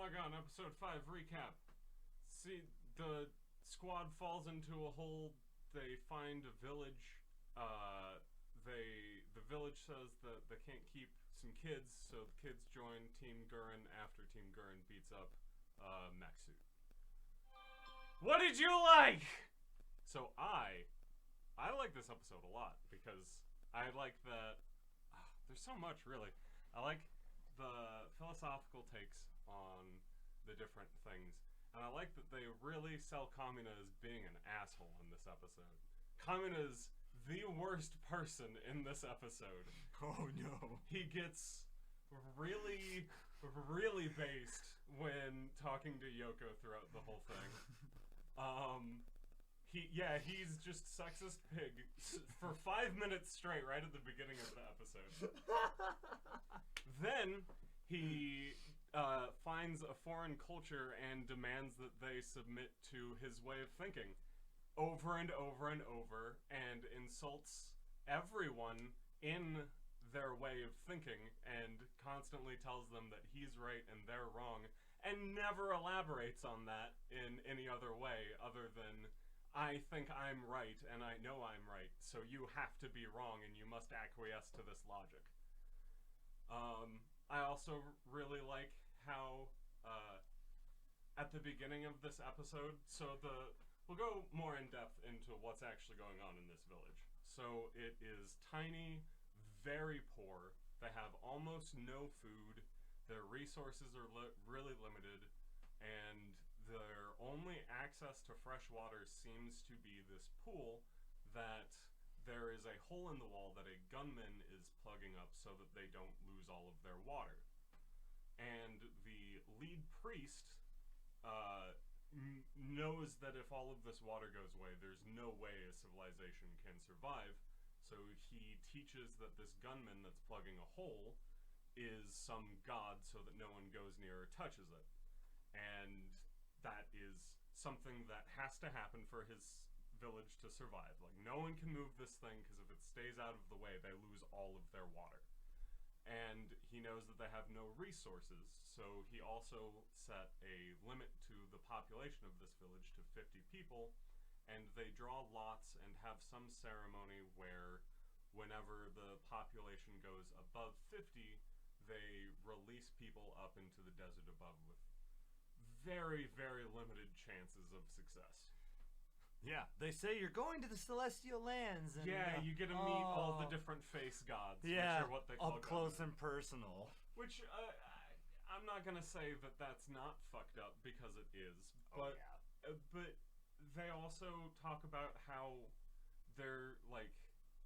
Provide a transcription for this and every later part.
Laggan, episode 5 recap. See, the squad falls into a hole. They find a village. The village says that they can't keep some kids, so the kids join Team Gurren after Team Gurren beats up Mech Suit. What did you like? So I like this episode a lot because I like that. There's so much, really. I like the philosophical takes on the different things, and I like that they really sell Kamina as being an asshole in this episode. Kamina's the worst person in this episode. Oh no. He gets really, really based when talking to Yoko throughout the whole thing. He's just sexist pig for 5 minutes straight right at the beginning of the episode. Then he finds a foreign culture and demands that they submit to his way of thinking over and over and over, and insults everyone in their way of thinking and constantly tells them that he's right and they're wrong, and never elaborates on that in any other way other than, I think I'm right and I know I'm right, so you have to be wrong and you must acquiesce to this logic. I also really like how at the beginning of this episode, we'll go more in depth into what's actually going on in this village. So it is tiny, very poor. They have almost no food. Their resources are really limited, and their only access to fresh water seems to be this pool that there is a hole in the wall that a gunman is plugging up so that they don't lose all of their water. And the lead priest knows that if all of this water goes away, there's no way a civilization can survive. So he teaches that this gunman that's plugging a hole is some god so that no one goes near or touches it. And that is something that has to happen for his village to survive. Like, no one can move this thing because if it stays out of the way, they lose all of their water. And he knows that they have no resources, so he also set a limit to the population of this village to 50 people, and they draw lots and have some ceremony where whenever the population goes above 50, they release people up into the desert above with very, very limited chances of success. Yeah, they say you're going to the celestial lands. And, you get to meet all the different face gods, which are what they call up close and personal. Which, I'm not going to say that that's not fucked up, because it is. But, but they also talk about how they're, like,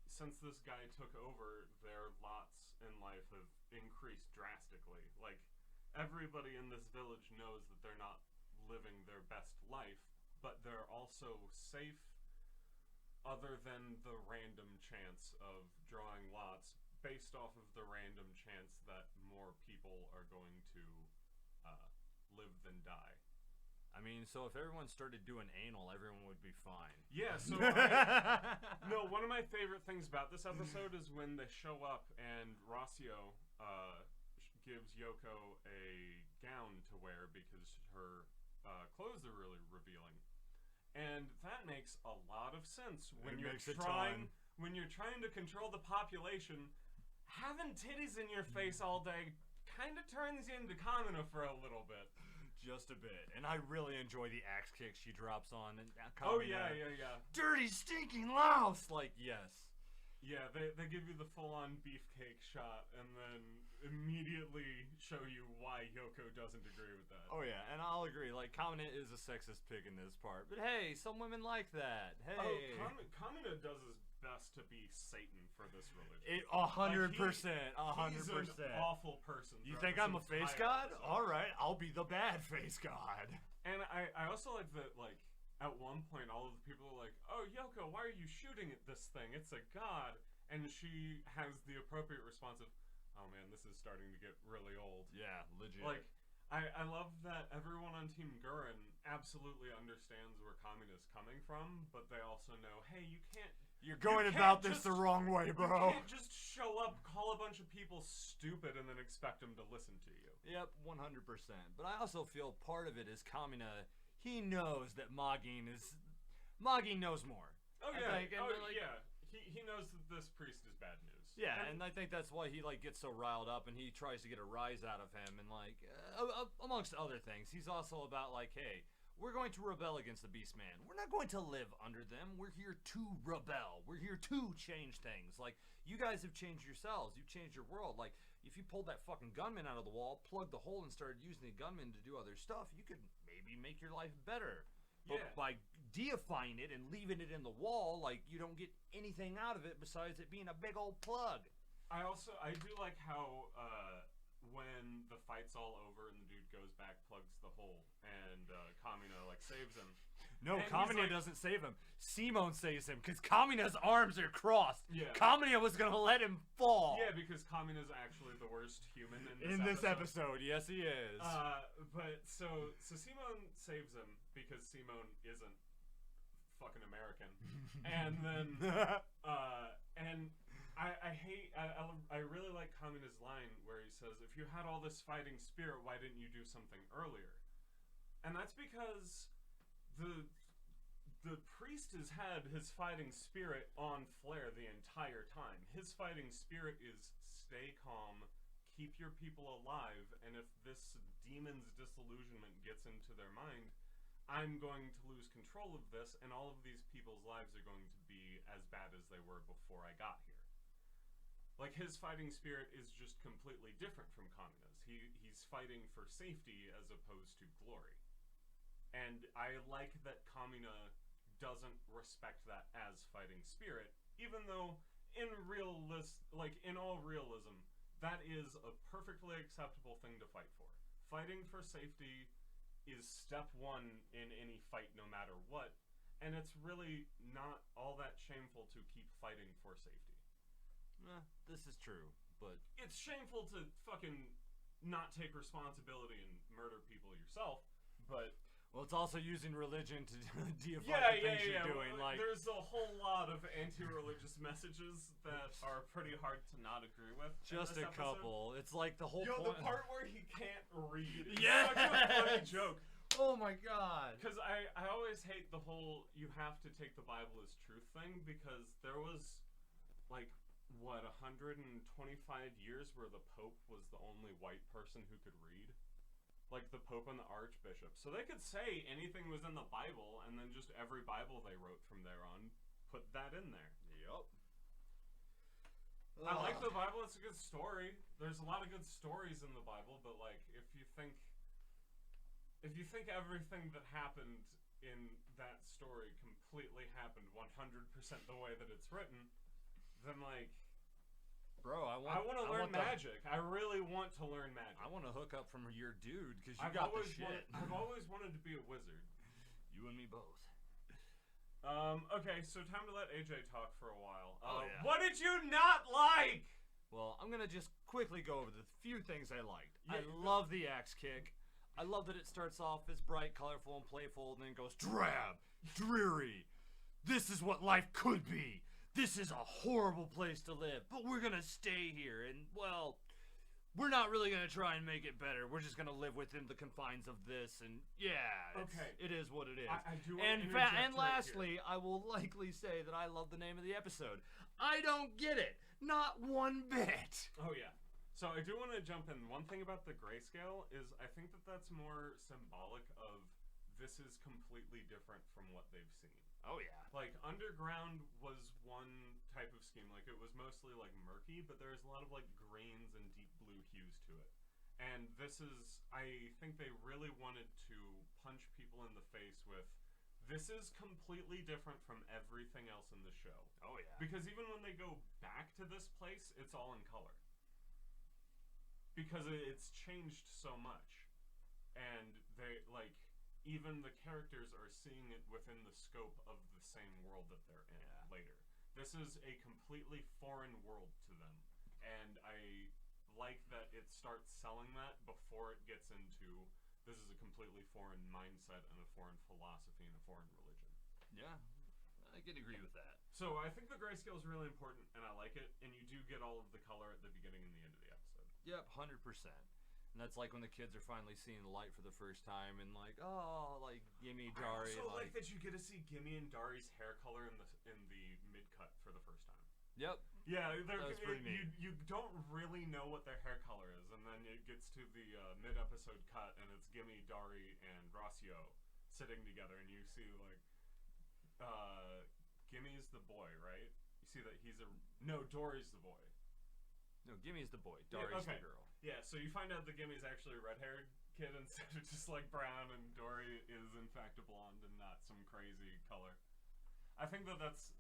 since this guy took over, their lots in life have increased drastically. Like, everybody in this village knows that they're not living their best life, but they're also safe other than the random chance of drawing lots based off of the random chance that more people are going to live than die. I mean, so if everyone started doing anal, everyone would be fine. Yeah, so one of my favorite things about this episode is when they show up and Rossio gives Yoko a gown to wear because her clothes are really revealing. And that makes a lot of sense when you're trying to control the population. Having titties in your face all day kind of turns you into Kamina for a little bit. Just a bit. And I really enjoy the axe kick she drops on. And oh, yeah. Dirty, stinking louse! Like, yes. Yeah, they give you the full-on beefcake shot and then immediately show you why Yoko doesn't agree with that. Oh, yeah, and I'll agree. Like, Kamina is a sexist pig in this part. But hey, some women like that. Hey. Kamina does his best to be Satan for this religion. 100%. 100%. He's an awful person. You think I'm a face god? Alright, I'll be the bad face god. And I also like that, like, at one point, all of the people are like, "Oh, Yoko, why are you shooting at this thing? It's a god." And she has the appropriate response of, "Oh man, this is starting to get really old." Yeah, legit. Like, I love that everyone on Team Gurren absolutely understands where Kamina's coming from, but they also know, hey, you can't You're going You about can't this the just- wrong way, You bro. can't just show up, call a bunch of people stupid, and then expect them to listen to you. Yep, 100%. But I also feel part of it is Kamina. He knows that Magin knows more. Oh I yeah, think, and yeah. He knows that this priest is bad news. Yeah, and I think that's why he gets so riled up, and he tries to get a rise out of him, and amongst other things, he's also about hey, we're going to rebel against the Beastman. We're not going to live under them. We're here to rebel. We're here to change things. You guys have changed yourselves. You've changed your world. If you pulled that fucking gunman out of the wall, plugged the hole, and started using the gunman to do other stuff, you could maybe make your life better. But by deifying it and leaving it in the wall, you don't get anything out of it besides it being a big old plug. I do like how when the fight's all over and the dude goes back, plugs the hole, and Kamina saves him. No, And Kamina doesn't save him. Simone saves him because Kamina's arms are crossed. Yeah. Kamina was gonna let him fall. Yeah, because Kamina's actually the worst human In this episode, yes, he is. But so Simone saves him because Simone isn't fucking American, and then and I really like Kamina's line where he says, "If you had all this fighting spirit, why didn't you do something earlier?" And that's because the priest has had his fighting spirit on flare the entire time. His fighting spirit is stay calm, keep your people alive, and if this demon's disillusionment gets into their mind, I'm going to lose control of this, and all of these people's lives are going to be as bad as they were before I got here. His fighting spirit is just completely different from Kamina's. He's fighting for safety as opposed to glory. And I like that Kamina doesn't respect that as fighting spirit, even though in all realism, that is a perfectly acceptable thing to fight for. Fighting for safety is step one in any fight, no matter what, and it's really not all that shameful to keep fighting for safety. This is true, but it's shameful to fucking not take responsibility and murder people yourself, but well, it's also using religion to deify the things you're doing. There's a whole lot of anti-religious messages that are pretty hard to not agree with. Just a couple. It's the whole point. The part where he can't read. Yes! Such a funny joke. Oh my god. Because I always hate the whole you have to take the Bible as truth thing, because there was 125 years where the Pope was the only white person who could read. The Pope and the Archbishop. So they could say anything was in the Bible, and then just every Bible they wrote from there on put that in there. Yep. I like the Bible. It's a good story. There's a lot of good stories in the Bible, but if you think everything that happened in that story completely happened 100% the way that it's written, then bro, I want to learn magic. I really want to learn magic. I want to hook up from your dude because you got the shit. I've always wanted to be a wizard. You and me both. Okay, so time to let AJ talk for a while. Yeah. What did you not like? Well, I'm gonna just quickly go over the few things I liked. Yeah, I love the axe kick. I love that it starts off as bright, colorful, and playful, and then goes drab, dreary. This is what life could be. This is a horrible place to live, but we're gonna stay here, and we're not really gonna try and make it better. We're just gonna live within the confines of this, and it is what it is. I do want to interject and lastly, I will likely say that I love the name of the episode. I don't get it, not one bit. Oh yeah. So I do want to jump in. One thing about the grayscale is I think that that's more symbolic of this is completely different from what they've seen. Oh yeah. Underground was one type of scheme. It was mostly murky, but there's a lot of greens and deep blue hues to it. And this is, I think they really wanted to punch people in the face with, this is completely different from everything else in the show. Oh yeah. Because even when they go back to this place, it's all in color. Because it's changed so much. And they, even the characters are seeing it within the scope of the same world that they're in later. This is a completely foreign world to them. And I like that it starts selling that before it gets into this is a completely foreign mindset and a foreign philosophy and a foreign religion. Yeah. I can agree with that. So I think the grayscale is really important, and I like it. And you do get all of the color at the beginning and the end of the episode. Yep, 100%. And that's like when the kids are finally seeing the light for the first time, and like, oh, like Gimme, Dari. I also like that you get to see Gimme and Dari's hair color in the mid cut for the first time. Yep. Yeah, that was pretty neat. You don't really know what their hair color is, and then it gets to the mid episode cut, and it's Gimme, Dari, and Rossio sitting together, and you see like, Gimme's the boy, right? You see that Dory's the boy. No, Gimme's the boy. Dari's the girl. Yeah, so you find out that Gimme's actually a red-haired kid instead of just like brown, and Dory is in fact a blonde and not some crazy color. I think that's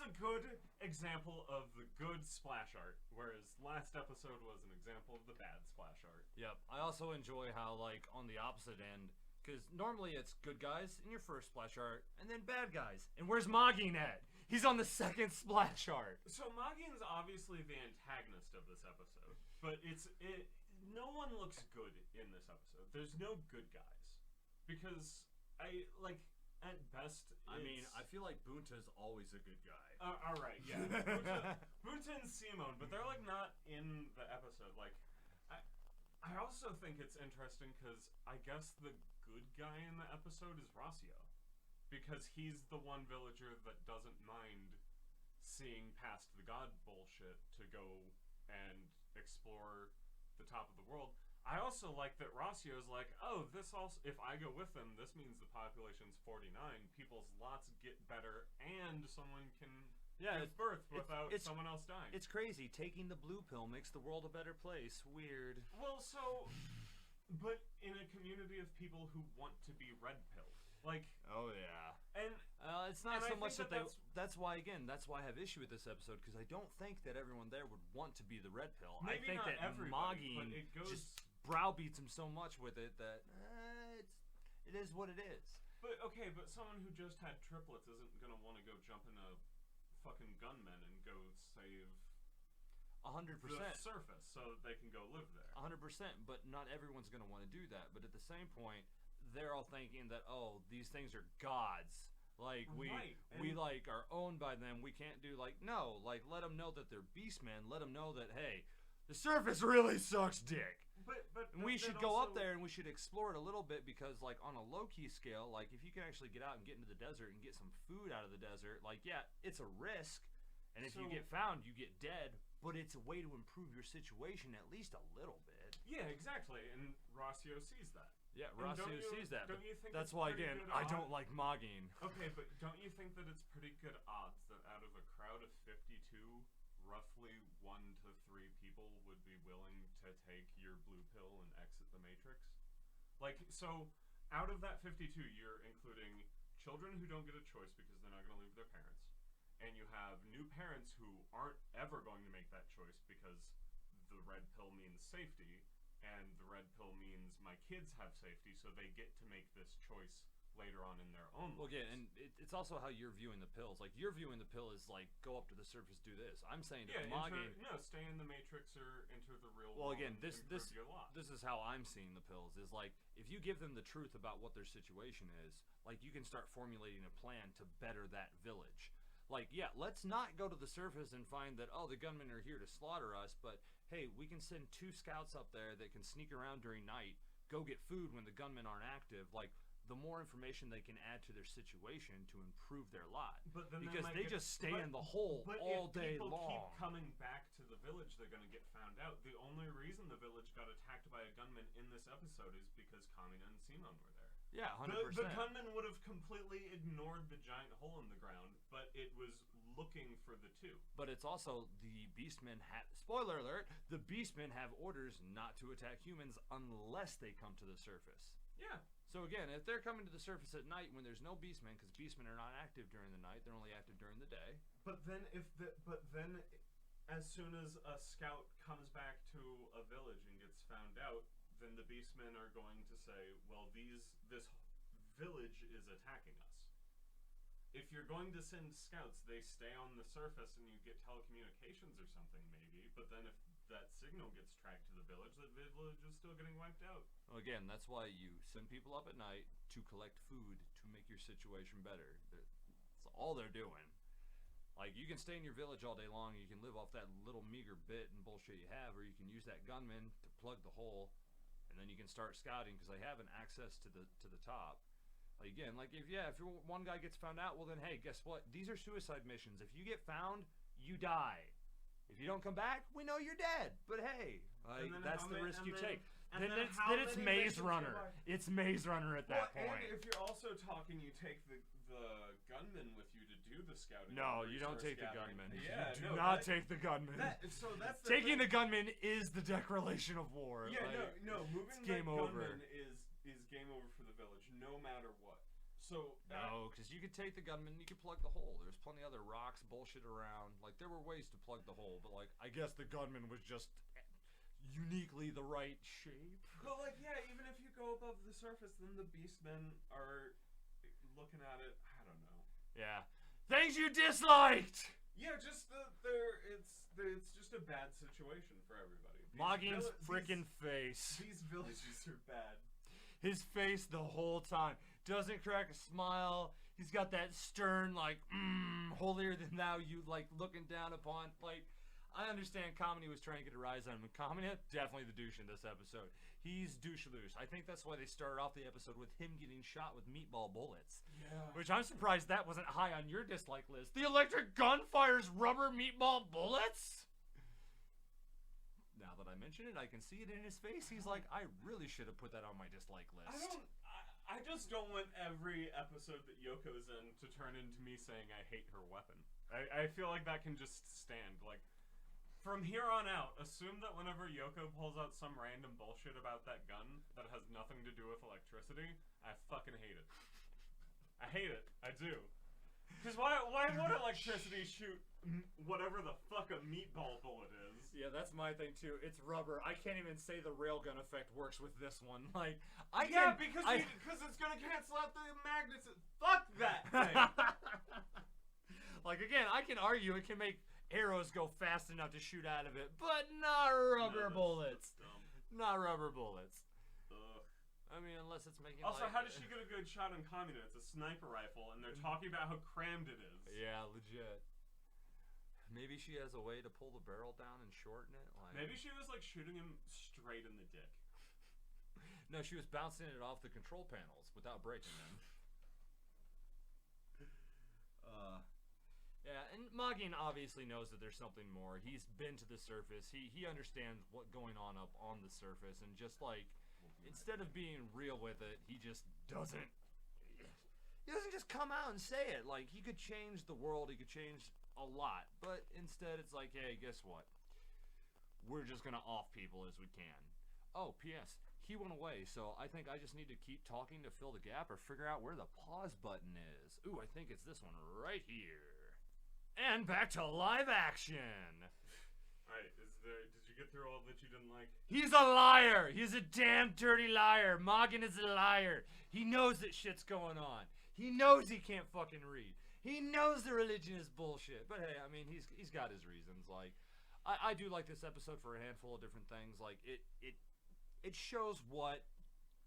a good example of the good splash art, whereas last episode was an example of the bad splash art. Yep. I also enjoy how, like, on the opposite end, because normally it's good guys in your first splash art, and then bad guys. And where's Magin at? He's on the second splash art. So Magin's obviously the antagonist of this episode, but no one looks good in this episode. There's no good guys. Because, at best, I mean, I feel like Bunta's always a good guy. Alright, yeah. Bunta and Simone, but they're, like, not in the episode. Like, I also think it's interesting because I guess the good guy in the episode is Rossio. Because he's the one villager that doesn't mind seeing past the god bullshit to go and explore the top of the world. I also like that Rossio is like, oh, if I go with them, this means the population's 49. People's lots get better, and someone can give birth without someone else dying. It's crazy. Taking the blue pill makes the world a better place. Weird. Well, but in a community of people who want to be red pilled. Like, oh yeah, and it's not so much that that's why I have issue with this episode, because I don't think that everyone there would want to be the red pill. Maybe I think not that Magin just browbeats him so much with it that it is what it is. But someone who just had triplets isn't gonna want to go jump in a fucking gunman and go save 100% the surface so that they can go live there. 100%, but not everyone's gonna want to do that. But at the same point, they're all thinking that, oh, these things are gods. Like, we like are owned by them. We can't do, like, no. Like, let them know that they're beastmen. Let them know that, hey, the surface really sucks dick. But and we should go up there and we should explore it a little bit, because, like, on a low-key scale, like, if you can actually get out and get into the desert and get some food out of the desert, like, yeah, it's a risk. And if you get found, you get dead. But it's a way to improve your situation at least a little bit. Yeah, exactly. And Rossio sees that. Yeah, Rossio sees that. Don't you think that's why, again, I don't like Magin. Okay, but don't you think that it's pretty good odds that out of a crowd of 52, roughly 1 to 3 people would be willing to take your blue pill and exit the Matrix? Like, so, out of that 52, you're including children who don't get a choice because they're not going to leave their parents. And you have new parents who aren't ever going to make that choice because the red pill means safety, and the red pill means my kids have safety, so they get to make this choice later on in their own lives. Well, again, and it's also how you're viewing the pills. Like, you're viewing the pill as, like, go up to the surface, do this. I'm saying to Magin... stay in the Matrix or enter the real world. Well, again, this is how I'm seeing the pills, is, like, if you give them the truth about what their situation is, like, you can start formulating a plan to better that village. Like, yeah, let's not go to the surface and find that, oh, the gunmen are here to slaughter us, but, hey, we can send 2 scouts up there that can sneak around during night, go get food when the gunmen aren't active. Like, the more information they can add to their situation to improve their lot. But then because they just stay in the hole all day long. But if people keep coming back to the village, they're going to get found out. The only reason the village got attacked by a gunman in this episode is because Kamina and Simon were there. Yeah, 100%. The gunman would have completely ignored the giant hole in the ground, but it was looking for the 2. But it's also the Beastmen spoiler alert, the Beastmen have orders not to attack humans unless they come to the surface. Yeah. So again, if they're coming to the surface at night when there's no Beastmen, because Beastmen are not active during the night, they're only active during the day. But then as soon as a scout comes back to a village and gets found out, then the Beastmen are going to say, well, this village is attacking us. If you're going to send scouts, they stay on the surface and you get telecommunications or something, maybe. But then if that signal gets tracked to the village is still getting wiped out. Well, again, that's why you send people up at night to collect food to make your situation better. all they're doing. Like, you can stay in your village all day long, you can live off that little meager bit and bullshit you have, or you can use that gunman to plug the hole, and then you can start scouting, because they have an access to the top. Like, again, like, if one guy gets found out, well then, hey, guess what? These are suicide missions. If you get found, you die. If you don't come back, we know you're dead. But hey, like, that's the risk you take. Then it's Maze Runner. It's Maze Runner at that point. And if you're also talking, you take the gunman with you to do the scouting. No, you don't take the gunman. Yeah, you do not take the gunman. So that's taking the gunman is the declaration of war. Yeah, like, no. Moving game that over. gunman is game over for the village, no matter what. So no, because you could take the gunman, you could plug the hole. There's plenty of other rocks, bullshit around. Like, there were ways to plug the hole, but like, I guess the gunman was just uniquely the right shape. But like, yeah, even if you go above the surface, then the beastmen are looking at it. I don't know. Yeah, things you disliked. Yeah, just it's just a bad situation for everybody. Moggin's freaking face. These villages are bad. His face the whole time doesn't crack a smile. He's got that stern, like, holier than thou, you like looking down upon. Like, I understand comedy was trying to get a rise on him. Comedy, definitely the douche in this episode. He's douche-loose. I think that's why they started off the episode with him getting shot with meatball bullets. Yeah. Which I'm surprised that wasn't high on your dislike list. The electric gun fires rubber meatball bullets? Now that I mention it, I can see it in his face. He's like, I really should have put that on my dislike list. I just don't want every episode that Yoko's in to turn into me saying I hate her weapon. I feel like that can just stand. Like, from here on out, assume that whenever Yoko pulls out some random bullshit about that gun that has nothing to do with electricity, I fucking hate it. I hate it. I do. Because why would electricity shoot whatever the fuck a meatball bullet is? Yeah, that's my thing too. It's rubber. I can't even say the railgun effect works with this one. Like, because it's gonna cancel out the magnets. Fuck that thing. Like, again, I can argue it can make arrows go fast enough to shoot out of it, but not rubber bullets. That's dumb. Not rubber bullets. Ugh. I mean, unless it's making. Also, like, how does she get a good shot on Kamina? It's a sniper rifle, and they're talking about how crammed it is. Yeah, legit. Maybe she has a way to pull the barrel down and shorten it. Like, maybe she was like shooting him straight in the dick. No, she was bouncing it off the control panels without breaking them. Yeah, and Moggin obviously knows that there's something more. He's been to the surface. He understands what's going on up on the surface, and just like, instead of being real with it, he just doesn't. He doesn't just come out and say it. Like, he could change the world. He could change a lot, but instead it's like, hey, guess what? We're just gonna off people as we can. Oh, P.S. He went away, so I think I just need to keep talking to fill the gap or figure out where the pause button is. Ooh, I think it's this one right here. And back to live action. Alright, did you get through all that you didn't like? He's a liar. He's a damn dirty liar. Moggin is a liar. He knows that shit's going on. He knows he can't fucking read. He knows the religion is bullshit. But hey, I mean, he's got his reasons. Like, I do like this episode for a handful of different things. Like, it shows what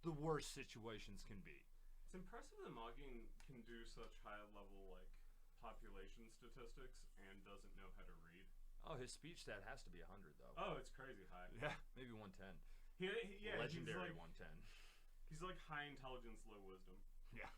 the worst situations can be. It's impressive that Moggin can do such high level, like, population statistics and doesn't know how to read. Oh, his speech stat has to be 100, though. Oh, it's crazy high. Yeah, maybe 110. Yeah, legendary he's like, 110. He's like high intelligence, low wisdom. Yeah,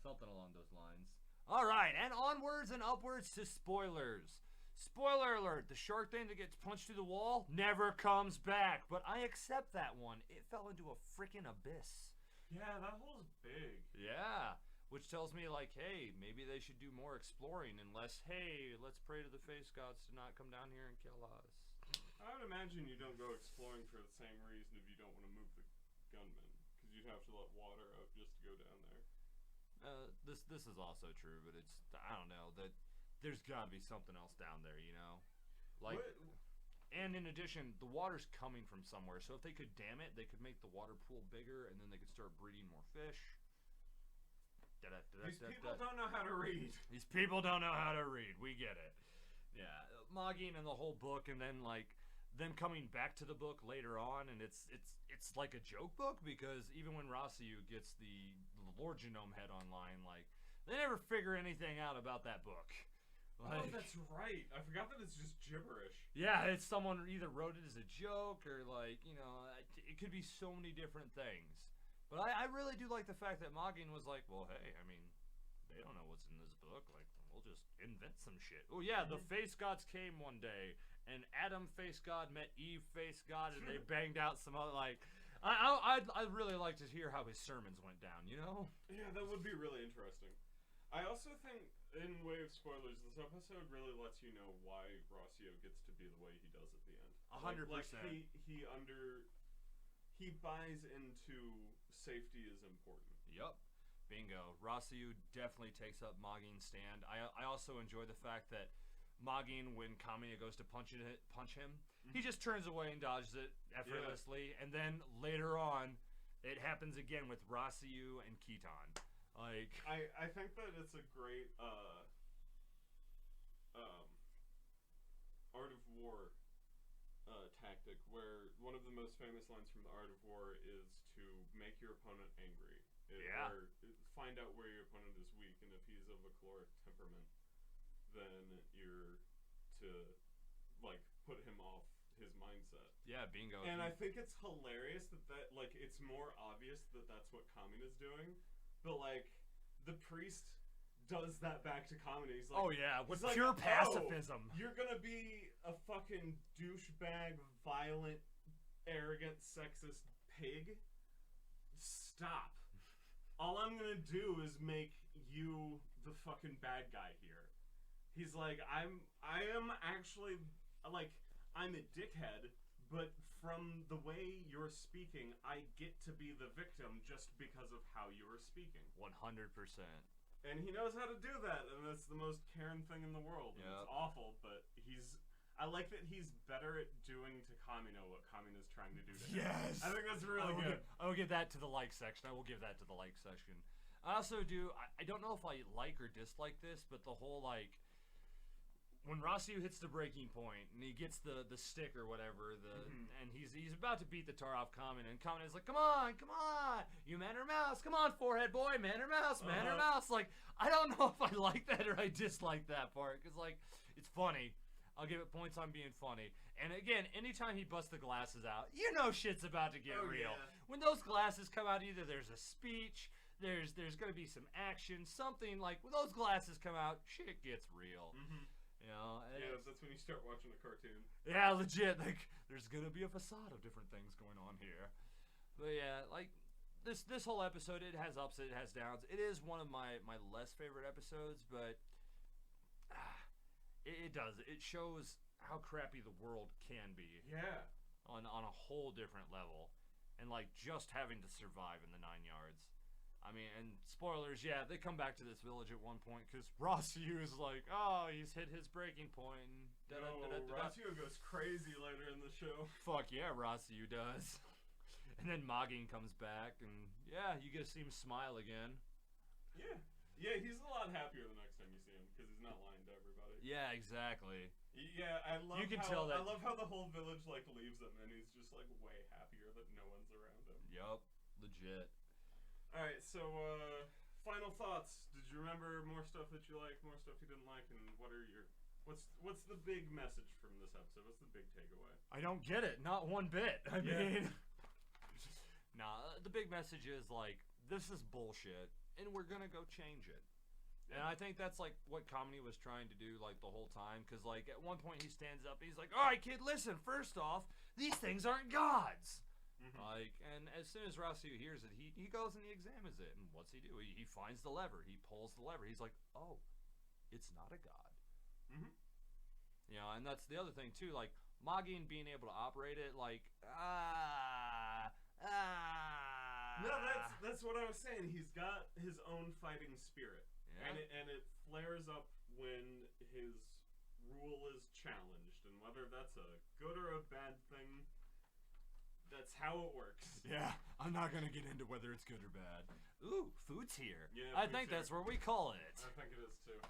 something along those lines. All right, and onwards and upwards to spoilers. Spoiler alert, the shark thing that gets punched through the wall never comes back, but I accept that one. It fell into a freaking abyss. Yeah, that hole's big. Yeah, which tells me, like, hey, maybe they should do more exploring and less, hey, let's pray to the face gods to not come down here and kill us. I would imagine you don't go exploring for the same reason if you don't want to move the gunman, because you'd have to let water out just to go down there. This is also true, but it's, I don't know, that there's got to be something else down there, you know? Like, and in addition, the water's coming from somewhere, so if they could dam it, they could make the water pool bigger, and then they could start breeding more fish. These people don't know how to read. These people don't know how to read. We get it. Yeah, Moggin and the whole book, and then, like, them coming back to the book later on, and it's like a joke book, because even when Rossiu gets the Lord Genome head online, like, They never figure anything out about that book. Oh, that's right. I forgot that it's just gibberish. Yeah, it's someone either wrote it as a joke or like, you know, it could be so many different things. But I really do like the fact that Magin was like, well, hey, I mean, they don't know what's in this book. Like, we'll just invent some shit. Oh yeah, the face gods came one day, and Adam face god met Eve face god, and they banged out some other like. I'd really like to hear how his sermons went down. You know? Yeah, that would be really interesting. I also think, in way of spoilers, this episode really lets you know why Rossio gets to be the way he does at the end. 100%. Like he buys into safety is important. Yup. Bingo. Rossio definitely takes up Magin's stand. I also enjoy the fact that Magin, when Kamiya goes to punch him, he just turns away and dodges it effortlessly. And then later on, it happens again with Rossio and Kitan. Like, I think that it's a great Art of War tactic, where one of the most famous lines from the Art of War is to make your opponent angry. Or find out where your opponent is weak, and if he's of a caloric temperament, then you're to like put him off his mindset. Yeah, bingo. And I think it's hilarious that like it's more obvious that that's what Kamina's doing, but like the priest does that back to Kamina. He's like, oh yeah, with like, pure pacifism. You're gonna be a fucking douchebag, violent, arrogant, sexist pig. Stop. All I'm gonna do is make you the fucking bad guy here. He's like, I am actually, like, I'm a dickhead, but from the way you're speaking, I get to be the victim just because of how you are speaking. 100%. And he knows how to do that, and that's the most Karen thing in the world. Yep. It's awful, but I like that he's better at doing to Kamina what Kamina's trying to do to him. Yes! I think that's really good. I will give that to the like section. I will give that to the like section. I also do, I don't know if I like or dislike this, but the whole, like, when Rossio hits the breaking point and he gets the stick or whatever, and he's about to beat the tar off Kamina, and Kamina's like, come on, you man or mouse, come on, forehead boy, man or mouse, man or mouse. Like, I don't know if I like that or I dislike that part, because, like, it's funny. I'll give it points on being funny. And again, anytime he busts the glasses out, you know shit's about to get real. Yeah. When those glasses come out, either there's a speech, there's going to be some action, something like, when those glasses come out, shit gets real. You know? Yeah, that's when you start watching a cartoon. Yeah, legit. Like, there's going to be a facade of different things going on here. But yeah, like, this whole episode, it has ups, it has downs. It is one of my less favorite episodes, but it does. It shows how crappy the world can be. Yeah. On a whole different level. And, like, just having to survive in the 9 yards. I mean, and spoilers, yeah, they come back to this village at one point, because Rossio is like, oh, he's hit his breaking point. Rossio goes crazy later in the show. Fuck yeah, Rossio does. And then Magin comes back, and yeah, you get to see him smile again. Yeah. Yeah, he's a lot happier the next time you see him, because he's not lying to everybody. Yeah, exactly. Yeah, I love you can tell that. I love how the whole village, like, leaves him, and he's just, like, way happier that no one's around him. Yup, legit. Alright, so, final thoughts. Did you remember more stuff that you liked, more stuff you didn't like, and what are your... What's the big message from this episode? What's the big takeaway? I don't get it. Not one bit. I mean... Nah, the big message is, like, this is bullshit, and we're gonna go change it. Yeah. And I think that's, like, what Kamini was trying to do, like, the whole time, because, like, at one point he stands up and he's like, alright, kid, listen, first off, these things aren't gods! Like, and as soon as Rossio hears it, he goes and he examines it, and what's he do? He finds the lever, he pulls the lever, he's like, oh, it's not a god. You know, and that's the other thing, too, like, Magin being able to operate it, like, No, that's what I was saying. He's got his own fighting spirit. Yeah. And it flares up when his rule is challenged. And whether that's a good or a bad thing, that's how it works. Yeah, I'm not going to get into whether it's good or bad. Ooh, food's here. Yeah, I think that's where we call it. I think it is, too.